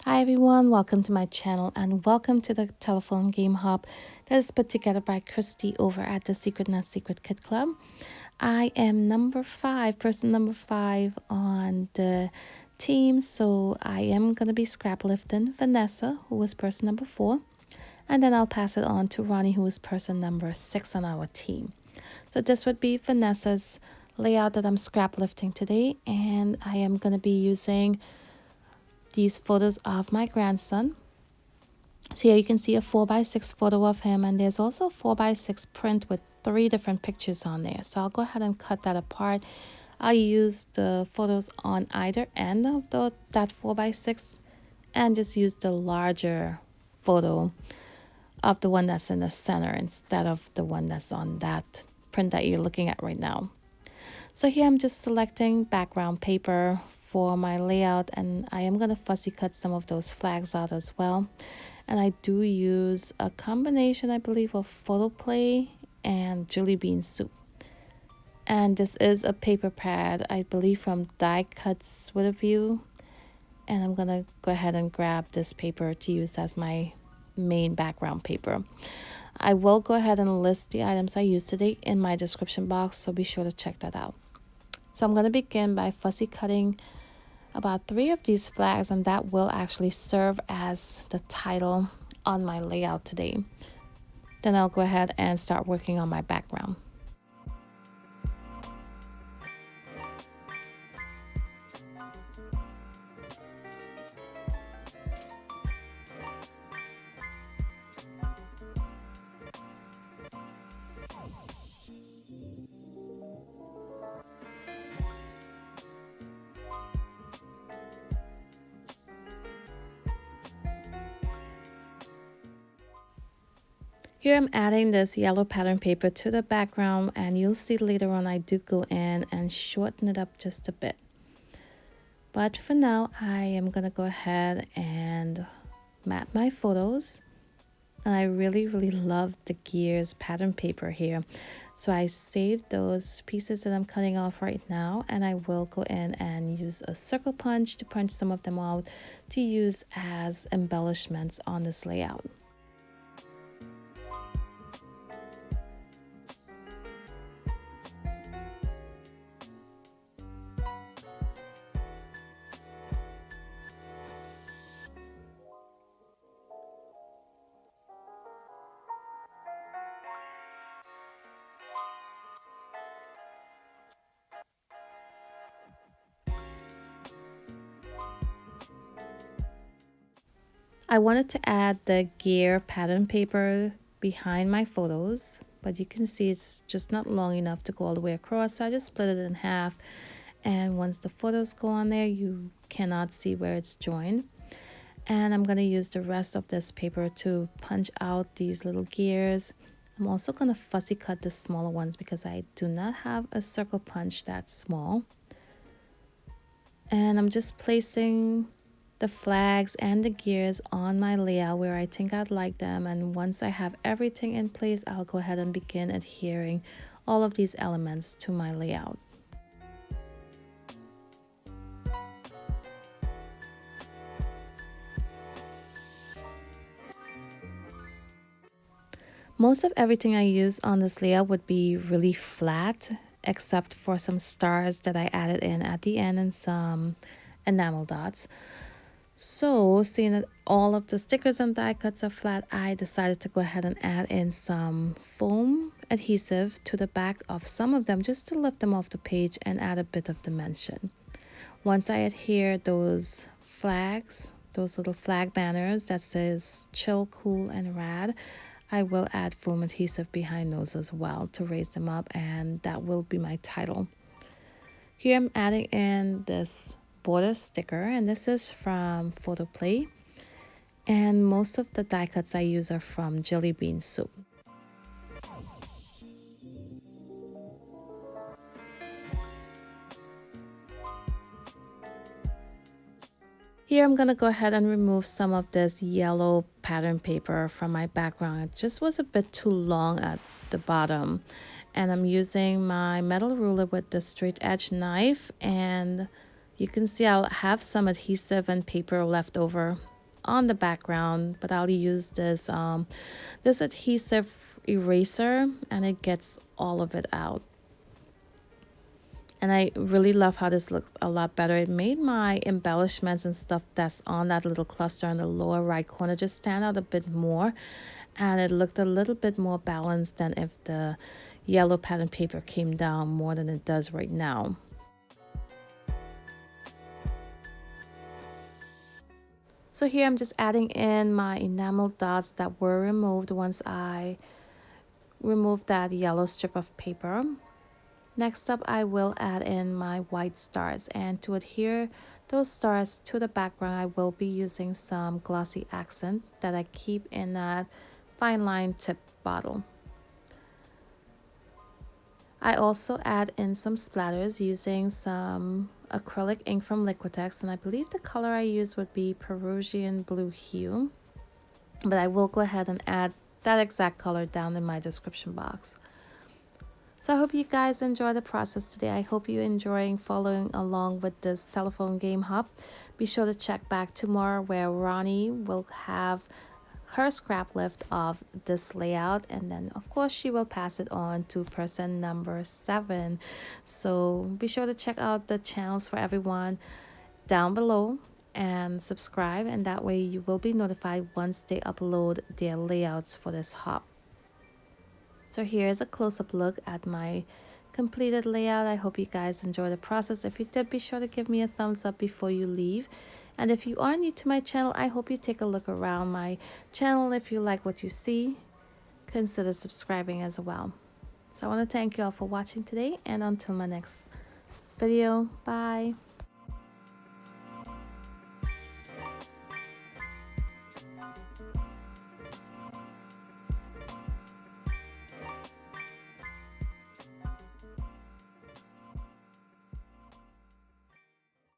Hi everyone, welcome to my channel and welcome to the telephone game hub that is put together by Christy over at the Secret Not Secret Kid Club. I am person number 5 on the team, so I am going to be scrap lifting Vanessa, who was person number 4, and then I'll pass it on to Ronnie, who is person number 6 on our team. So this would be Vanessa's layout that I'm scrap lifting today, and I am going to be using these photos of my grandson. So here you can see a 4x6 photo of him, and there's also a 4x6 print with 3 different pictures on there. So I'll go ahead and cut that apart. I'll use the photos on either end of that 4x6 and just use the larger photo of the one that's in the center instead of the one that's on that print that you're looking at right now. So here I'm just selecting background paper for my layout, and I am going to fussy cut some of those flags out as well. And I do use a combination, I believe, of Photoplay and Jelly Bean Soup. And this is a paper pad, I believe, from Die Cuts with a View. And I'm going to go ahead and grab this paper to use as my main background paper. I will go ahead and list the items I used today in my description box, so be sure to check that out. So I'm going to begin by fussy cutting about 3 of these flags, and that will actually serve as the title on my layout today. Then I'll go ahead and start working on my background. Here I'm adding this yellow pattern paper to the background, and you'll see later on I do go in and shorten it up just a bit. But for now, I am going to go ahead and map my photos. And I really love the gears pattern paper here. So I saved those pieces that I'm cutting off right now, and I will go in and use a circle punch to punch some of them out to use as embellishments on this layout. I wanted to add the gear pattern paper behind my photos, but you can see it's just not long enough to go all the way across, so I just split it in half. And once the photos go on there, you cannot see where it's joined. And I'm going to use the rest of this paper to punch out these little gears. I'm also going to fussy cut the smaller ones because I do not have a circle punch that small. And I'm just placing the flags and the gears on my layout where I think I'd like them, and once I have everything in place, I'll go ahead and begin adhering all of these elements to my layout. Most of everything I use on this layout would be really flat, except for some stars that I added in at the end and some enamel dots. So, seeing that all of the stickers and die cuts are flat, I decided to go ahead and add in some foam adhesive to the back of some of them just to lift them off the page and add a bit of dimension. Once I adhere those flags, those little flag banners that says chill, cool, and rad, I will add foam adhesive behind those as well to raise them up, and that will be my title. Here I'm adding in this border sticker, and this is from Photoplay, and most of the die cuts I use are from Jelly Bean Soup. Here I'm going to go ahead and remove some of this yellow pattern paper from my background. It just was a bit too long at the bottom, and I'm using my metal ruler with the straight edge knife, and you can see I'll have some adhesive and paper left over on the background, but I'll use this adhesive eraser and it gets all of it out. And I really love how this looks a lot better. It made my embellishments and stuff that's on that little cluster in the lower right corner just stand out a bit more. And it looked a little bit more balanced than if the yellow pattern paper came down more than it does right now. So here I'm just adding in my enamel dots that were removed once I removed that yellow strip of paper. Next up, I will add in my white stars, and to adhere those stars to the background, I will be using some glossy accents that I keep in that fine line tip bottle. I also add in some splatters using some acrylic ink from Liquitex, and I believe the color I use would be Peruvian blue hue, but I will go ahead and add that exact color down in my description box. So I hope you guys enjoy the process today. I hope you're enjoying following along with this telephone game hop. Be sure to check back tomorrow where Ronnie will have her scrap lift of this layout, and then of course she will pass it on to person number 7. So be sure to check out the channels for everyone down below and subscribe, and that way you will be notified once they upload their layouts for this hop. So here's a close-up look at my completed layout. I hope you guys enjoy the process. If you did, be sure to give me a thumbs up before you leave. And if you are new to my channel, I hope you take a look around my channel. If you like what you see, consider subscribing as well. So I want to thank you all for watching today, and until my next video, bye.